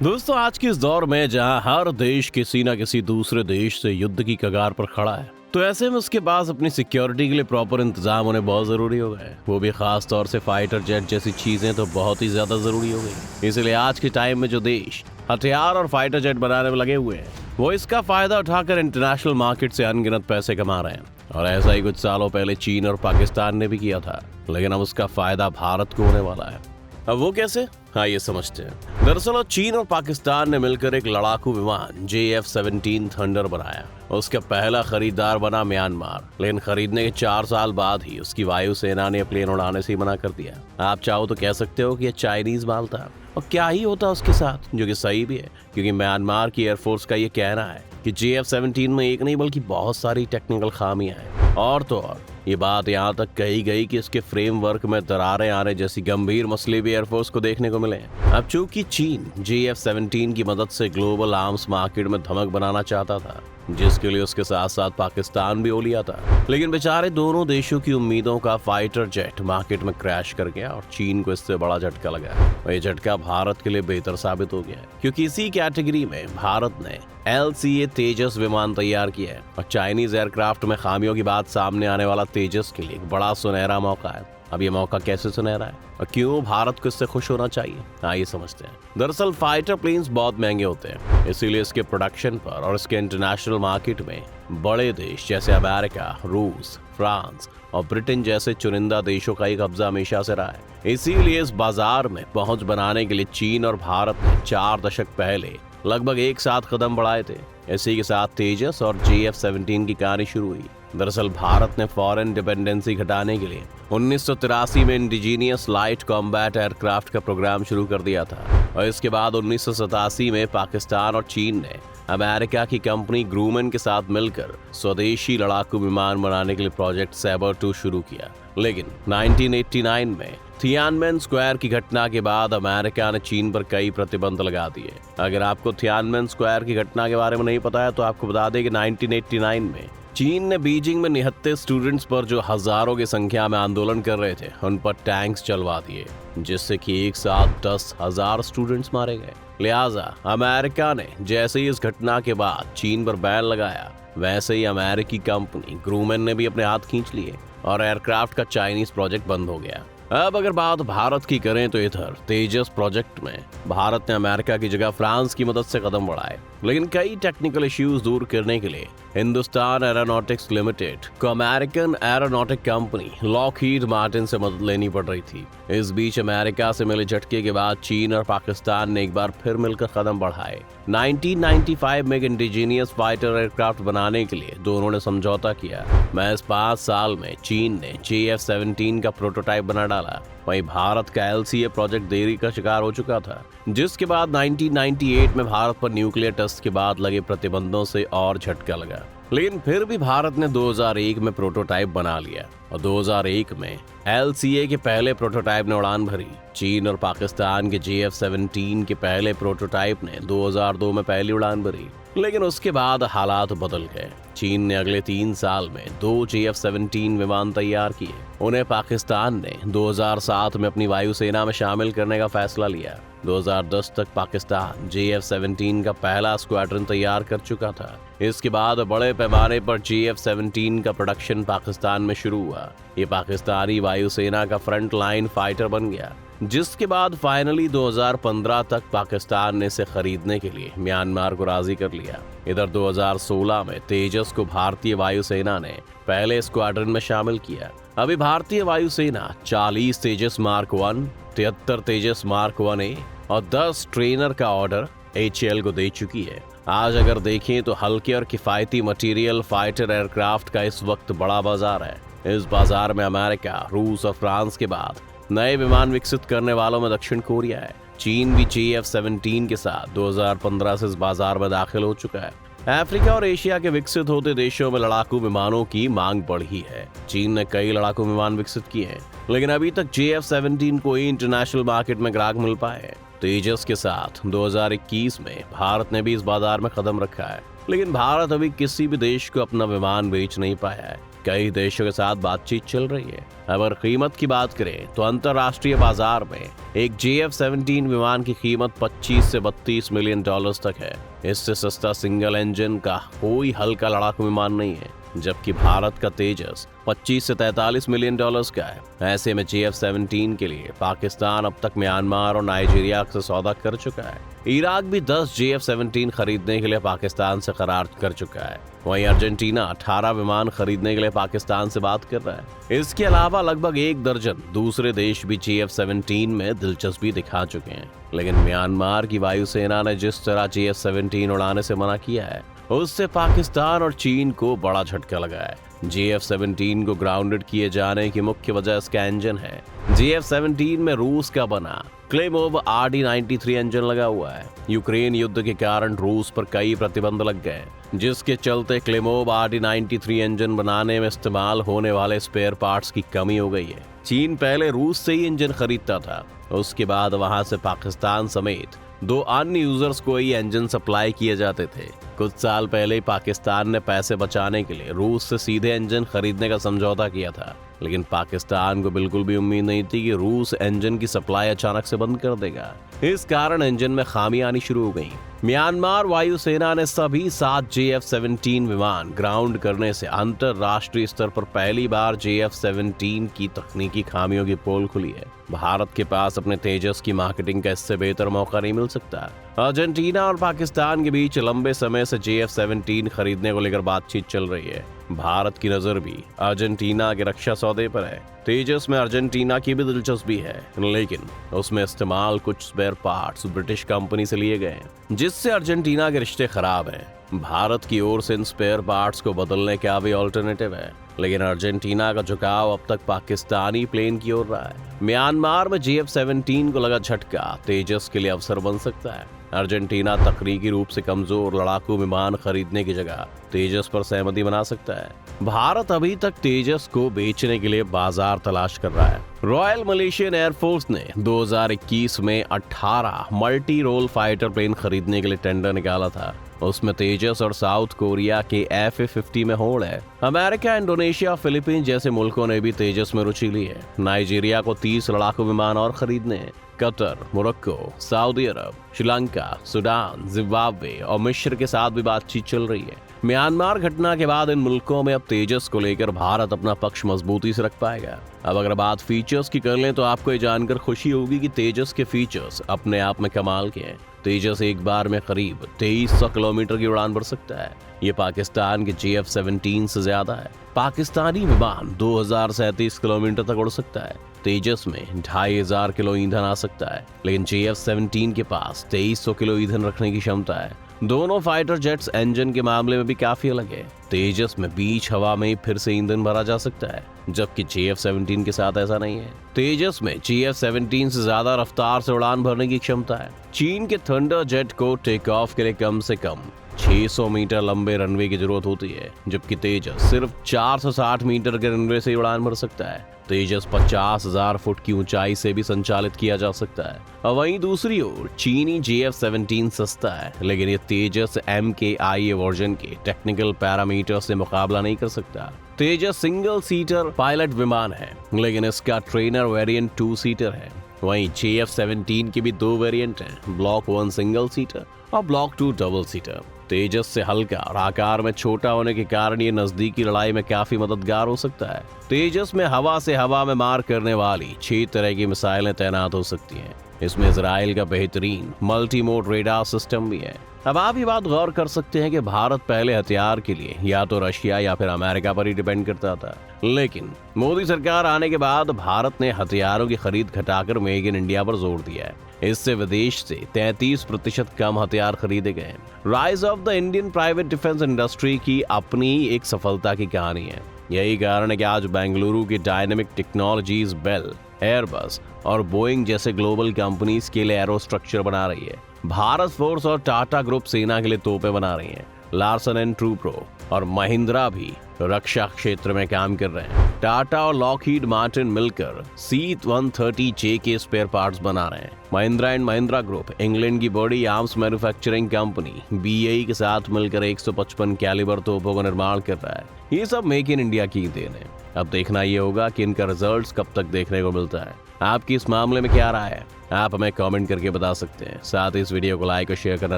दोस्तों, आज के इस दौर में जहां हर देश किसी न किसी दूसरे देश से युद्ध की कगार पर खड़ा है, तो ऐसे में उसके पास अपनी सिक्योरिटी के लिए प्रॉपर इंतजाम होने बहुत जरूरी हो गए। वो भी खास तौर से फाइटर जेट जैसी चीजें तो बहुत ही ज्यादा जरूरी हो गई। इसलिए आज के टाइम में जो देश हथियार और फाइटर जेट बनाने में लगे हुए हैं, वो इसका फायदा उठाकर इंटरनेशनल मार्केट से अनगिनत पैसे कमा रहे हैं। और ऐसा ही कुछ सालों पहले चीन और पाकिस्तान ने भी किया था, लेकिन अब उसका फायदा भारत को होने वाला है। अब वो कैसे, आइए समझते हैं। दरअसल चीन और पाकिस्तान ने मिलकर एक लड़ाकू विमान JF-17 थंडर बनाया। उसका पहला खरीदार बना म्यांमार, लेकिन खरीदने के 4 साल बाद ही उसकी वायुसेना ने प्लेन उड़ाने से ही मना कर दिया। आप चाहो तो कह सकते हो कि यह चाइनीज माल था, और क्या ही होता उसके साथ, जो कि सही भी है, क्योंकि म्यांमार की एयरफोर्स का ये कहना है कि JF-17 में एक नहीं बल्कि बहुत सारी टेक्निकल खामियां हैं। और तो और ये बात यहाँ तक कही गई कि इसके फ्रेमवर्क में दरारें आने जैसी गंभीर मसले भी एयरफोर्स को देखने को मिले। अब चूंकि चीन JF-17 की मदद से ग्लोबल आर्म्स मार्केट में धमक बनाना चाहता था, जिसके लिए उसके साथ साथ पाकिस्तान भी ओलिया था, लेकिन बेचारे दोनों देशों की उम्मीदों का फाइटर जेट मार्केट में क्रैश कर गया और चीन को इससे बड़ा झटका लगा। और ये झटका भारत के लिए बेहतर साबित हो गया, क्योंकि इसी कैटेगरी में भारत ने LCA तेजस विमान तैयार किया है। और चाइनीज एयरक्राफ्ट में खामियों की बात सामने आने वाला तेजस के लिए एक बड़ा सुनहरा मौका है। अब ये मौका कैसे सुनहरा है और क्यों भारत को इससे खुश होना चाहिए, आइए समझते हैं। दरअसल फाइटर प्लेन्स बहुत महंगे होते हैं, इसीलिए इसके प्रोडक्शन पर और इसके इंटरनेशनल मार्केट में बड़े देश जैसे अमेरिका, रूस, फ्रांस और ब्रिटेन जैसे चुनिंदा देशों का ही कब्जा हमेशा से रहा है। इसीलिए इस बाजार में पहुंच बनाने के लिए चीन और भारत ने 4 दशक पहले लगभग एक साथ कदम बढ़ाए थे। इसी के साथ तेजस और JF-17 की कहानी शुरू हुई। दरअसल भारत ने फॉरेन डिपेंडेंसी घटाने के लिए 1983 में इंडिजीनियस लाइट कॉम्बैट एयरक्राफ्ट का प्रोग्राम शुरू कर दिया था, और इसके बाद 1987 में पाकिस्तान और चीन ने अमेरिका की कंपनी ग्रूमन के साथ मिलकर स्वदेशी लड़ाकू विमान बनाने के लिए प्रोजेक्ट सैबर 2 शुरू किया। लेकिन 1989 में थियानमेन स्क्वायर की घटना के बाद अमेरिका ने चीन पर कई प्रतिबंध लगा दिए। अगर आपको थियानमेन स्क्वायर की घटना के बारे में नहीं पता है तो आपको बता दें कि 1989 में चीन ने बीजिंग में निहत्थे स्टूडेंट्स पर, जो हजारों की संख्या में आंदोलन कर रहे थे, उन पर टैंक्स चलवा दिए, जिससे कि एक साथ 10,000 स्टूडेंट्स मारे गए। लिहाजा अमेरिका ने जैसे ही इस घटना के बाद चीन पर बैन लगाया, वैसे ही अमेरिकी कंपनी ग्रूमन ने भी अपने हाथ खींच लिए और एयरक्राफ्ट का चाइनीज प्रोजेक्ट बंद हो गया। अब अगर बात भारत की करें तो इधर तेजस प्रोजेक्ट में भारत ने अमेरिका की जगह फ्रांस की मदद से कदम बढ़ाए, लेकिन कई टेक्निकल इश्यूज दूर करने के लिए हिंदुस्तान एरोनॉटिक्स लिमिटेड को American aeronautic company Lockheed Martin से मदद लेनी पड़ रही थी। इस बीच अमेरिका से मिले झटके के बाद चीन और पाकिस्तान ने एक बार फिर मिलकर कदम बढ़ाए। 1995 में एक इंडिजीनियस फाइटर एयरक्राफ्ट बनाने के लिए दोनों ने समझौता किया। महज 5 साल में चीन ने JF-17 का प्रोटोटाइप बना डाला। वहीं भारत का LCA प्रोजेक्ट देरी का शिकार हो चुका था, जिसके बाद 1998 में भारत पर न्यूक्लियर टेस्ट के बाद लगे प्रतिबंधों से और झटका लगा। लेकिन फिर भी भारत ने 2001 में प्रोटोटाइप बना लिया और 2001 में LCA के पहले प्रोटोटाइप ने उड़ान भरी। चीन और पाकिस्तान के JF-17 के पहले प्रोटोटाइप ने 2002 में पहली उड़ान भरी, लेकिन उसके बाद हालात बदल गए। चीन ने अगले 3 साल में 2 JF-17 विमान तैयार किए। उन्हें पाकिस्तान ने 2007 में अपनी वायुसेना में शामिल करने का फैसला लिया। 2010 तक पाकिस्तान JF-17 का पहला स्क्वाड्रन तैयार कर चुका था। इसके बाद बड़े पैमाने पर JF-17 का प्रोडक्शन पाकिस्तान में शुरू हुआ। ये पाकिस्तानी वायुसेना का फ्रंट लाइन फाइटर बन गया, जिसके बाद फाइनली 2015 तक पाकिस्तान ने इसे खरीदने के लिए म्यांमार को राजी कर लिया। इधर 2016 में तेजस को भारतीय वायुसेना ने पहले स्क्वाड्रन में शामिल किया। अभी भारतीय वायुसेना 40 तेजस मार्क 1, 73 तेजस मार्क 1A और 10 ट्रेनर का ऑर्डर HAL को दे चुकी है। आज अगर देखें तो हल्के और किफायती मटेरियल फाइटर एयरक्राफ्ट का इस वक्त बड़ा बाजार है। इस बाजार में अमेरिका, रूस और फ्रांस के बाद नए विमान विकसित करने वालों में दक्षिण कोरिया है। चीन भी JF-17 के साथ 2015 से इस बाजार में दाखिल हो चुका है। अफ्रीका और एशिया के विकसित होते देशों में लड़ाकू विमानों की मांग बढ़ी है। चीन ने कई लड़ाकू विमान विकसित किए हैं, लेकिन अभी तक JF-17 को ही इंटरनेशनल मार्केट में ग्राहक मिल पाए हैं। तेजस के साथ 2021 में भारत ने भी इस बाजार में कदम रखा है, लेकिन भारत अभी किसी भी देश को अपना विमान बेच नहीं पाया है। कई देशों के साथ बातचीत चल रही है। अगर कीमत की बात करें तो अंतर्राष्ट्रीय बाजार में एक JF-17 विमान की कीमत 25 से 32 मिलियन डॉलर्स तक है। इससे सस्ता सिंगल इंजन का कोई हल्का लड़ाकू विमान नहीं है, जबकि भारत का तेजस 25 से 43 मिलियन डॉलर्स का है। ऐसे में JF-17 के लिए पाकिस्तान अब तक म्यांमार और नाइजीरिया से सौदा कर चुका है। इराक भी 10 JF-17 खरीदने के लिए पाकिस्तान से करार कर चुका है। वहीं अर्जेंटीना 18 विमान खरीदने के लिए पाकिस्तान से बात कर रहा है। इसके अलावा लगभग 1 दर्जन दूसरे देश भी JF-17 में दिलचस्पी दिखा चुके हैं। लेकिन म्यांमार की वायुसेना ने जिस तरह JF-17 उड़ाने से मना किया है, उससे पाकिस्तान और चीन को बड़ा झटका लगा है। JF-17 को ग्राउंडेड किए जाने की मुख्य वजह इसका इंजन है। JF-17 में रूस का बना क्लेमोव RD-93 इंजन लगा हुआ है। यूक्रेन युद्ध के कारण रूस पर कई प्रतिबंध लग गए, जिसके चलते क्लेमोव RD-93 इंजन बनाने में इस्तेमाल होने वाले स्पेयर पार्ट्स की कमी हो गई है। चीन पहले रूस से ही इंजन खरीदता था, उसके बाद वहां से पाकिस्तान समेत 2 अन्य यूजर्स को ये इंजन सप्लाई किए जाते थे। कुछ साल पहले पाकिस्तान ने पैसे बचाने के लिए रूस से सीधे इंजन खरीदने का समझौता किया था, लेकिन पाकिस्तान को बिल्कुल भी उम्मीद नहीं थी कि रूस इंजन की सप्लाई अचानक से बंद कर देगा। इस कारण इंजन में खामियां आनी शुरू हो गई। म्यांमार वायुसेना ने सभी 7 JF-17 विमान ग्राउंड करने से अंतरराष्ट्रीय स्तर पर पहली बार JF-17 की तकनीकी खामियों की पोल खुली है। भारत के पास अपने तेजस की मार्केटिंग का इससे बेहतर मौका नहीं मिल सकता। अर्जेंटीना और पाकिस्तान के बीच लंबे समय से JF-17 खरीदने को लेकर बातचीत चल रही है। भारत की नजर भी अर्जेंटीना के रक्षा सौदे पर है। तेजस में अर्जेंटीना की भी दिलचस्पी है, लेकिन उसमें इस्तेमाल कुछ स्पेयर पार्ट्स ब्रिटिश कंपनी से लिए गए हैं, जिससे अर्जेंटीना के रिश्ते खराब हैं। भारत की ओर से इन स्पेयर पार्ट्स को बदलने का भी ऑल्टरनेटिव है, लेकिन अर्जेंटीना का झुकाव अब तक पाकिस्तानी प्लेन की ओर रहा है। म्यांमार में JF-17 को लगा झटका तेजस के लिए अवसर बन सकता है। अर्जेंटीना तकनीकी रूप से कमजोर लड़ाकू विमान खरीदने की जगह तेजस पर सहमति बना सकता है। भारत अभी तक तेजस को बेचने के लिए बाजार तलाश कर रहा है। रॉयल मलेशियन एयरफोर्स ने 2021 में 18 मल्टी रोल फाइटर प्लेन खरीदने के लिए टेंडर निकाला था। उसमें तेजस और साउथ कोरिया के FA-50 में होड़ है। अमेरिका, इंडोनेशिया, फिलीपीन जैसे मुल्कों ने भी तेजस में रुचि ली है। नाइजीरिया को 30 लड़ाकू विमान और खरीदने हैं। कतर, मोरक्को, सऊदी अरब, श्रीलंका, सूडान, जिम्बाब्वे और मिस्र के साथ भी बातचीत चल रही है। म्यांमार घटना के बाद इन मुल्कों में अब तेजस को लेकर भारत अपना पक्ष मजबूती से रख पाएगा। अब अगर बात फीचर्स की कर लें तो आपको ये जानकर खुशी होगी कि तेजस के फीचर्स अपने आप में कमाल के हैं। तेजस एक बार में करीब 2300 किलोमीटर की उड़ान भर सकता है। ये पाकिस्तान के JF-17 से ज्यादा है। पाकिस्तानी विमान 2037 किलोमीटर तक उड़ सकता है। तेजस में 2500 किलो ईंधन आ सकता है, लेकिन JF-17 के पास 2300 किलो ईंधन रखने की क्षमता है। दोनों फाइटर जेट्स इंजन के मामले में भी काफी अलग है। तेजस में बीच हवा में फिर से ईंधन भरा जा सकता है, जबकि JF-17 के साथ ऐसा नहीं है। तेजस में JF-17 से ज्यादा रफ्तार से उड़ान भरने की क्षमता है। चीन के थंडर जेट को टेक ऑफ के लिए कम से कम 600 मीटर लंबे रनवे की जरूरत होती है, जबकि तेजस सिर्फ 460 मीटर के रनवे से उड़ान भर सकता है। तेजस 50,000 फुट की ऊंचाई से भी संचालित किया जा सकता है। और वहीं दूसरी ओर चीनी JF-17 सस्ता है, लेकिन ये तेजस MKI वर्जन के टेक्निकल पैरामीटर से मुकाबला नहीं कर सकता। तेजस सिंगल सीटर पायलट विमान है, लेकिन इसका ट्रेनर वेरिएंट 2 सीटर है। वहीं JF-17 की भी 2 वेरिएंट हैं, ब्लॉक 1 सिंगल सीटर और ब्लॉक 2 डबल सीटर। तेजस से हल्का और आकार में छोटा होने के कारण ये नजदीकी लड़ाई में काफी मददगार हो सकता है। तेजस में हवा से हवा में मार करने वाली 6 तरह की मिसाइलें तैनात हो सकती हैं। इसमें इजराइल का बेहतरीन मल्टी मोड रेडार सिस्टम भी है। अब आप ये बात गौर कर सकते हैं कि भारत पहले हथियार के लिए या तो रशिया या फिर अमेरिका पर ही डिपेंड करता था, लेकिन मोदी सरकार आने के बाद भारत ने हथियारों की खरीद घटाकर मेक इन इंडिया पर जोर दिया है। इससे विदेश से 33% कम हथियार खरीदे गए। Rise of the Indian private defence industry की अपनी एक सफलता की कहानी है। यही कारण है कि आज बेंगलुरु की डायनेमिक टेक्नोलॉजीज बेल, एयरबस और बोइंग जैसे ग्लोबल कंपनीज के लिए एरो स्ट्रक्चर बना रही है। भारत फोर्स और टाटा ग्रुप सेना के लिए तोपें बना रही हैं। लार्सन एंड टुब्रो और महिंद्रा भी रक्षा क्षेत्र में काम कर रहे हैं। टाटा और लॉकहीड मार्टिन मिलकर C-130J के स्पेयर पार्ट्स बना रहे हैं। Mahindra and Mahindra group, England की बड़ी आर्म्स मैन्युफैक्चरिंग कंपनी BAE के साथ मिलकर 155 कैलिबर तोपों का निर्माण कर रहा है। ये सब मेक इन इंडिया की देन है। अब देखना ये होगा कि इनका रिजल्ट्स कब तक देखने को मिलता है। आपकी इस मामले में क्या राय है, आप हमें कमेंट करके बता सकते हैं। साथ ही इस वीडियो को लाइक और शेयर करना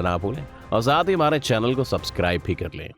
ना भूलें और साथ ही हमारे चैनल को सब्सक्राइब भी कर लें।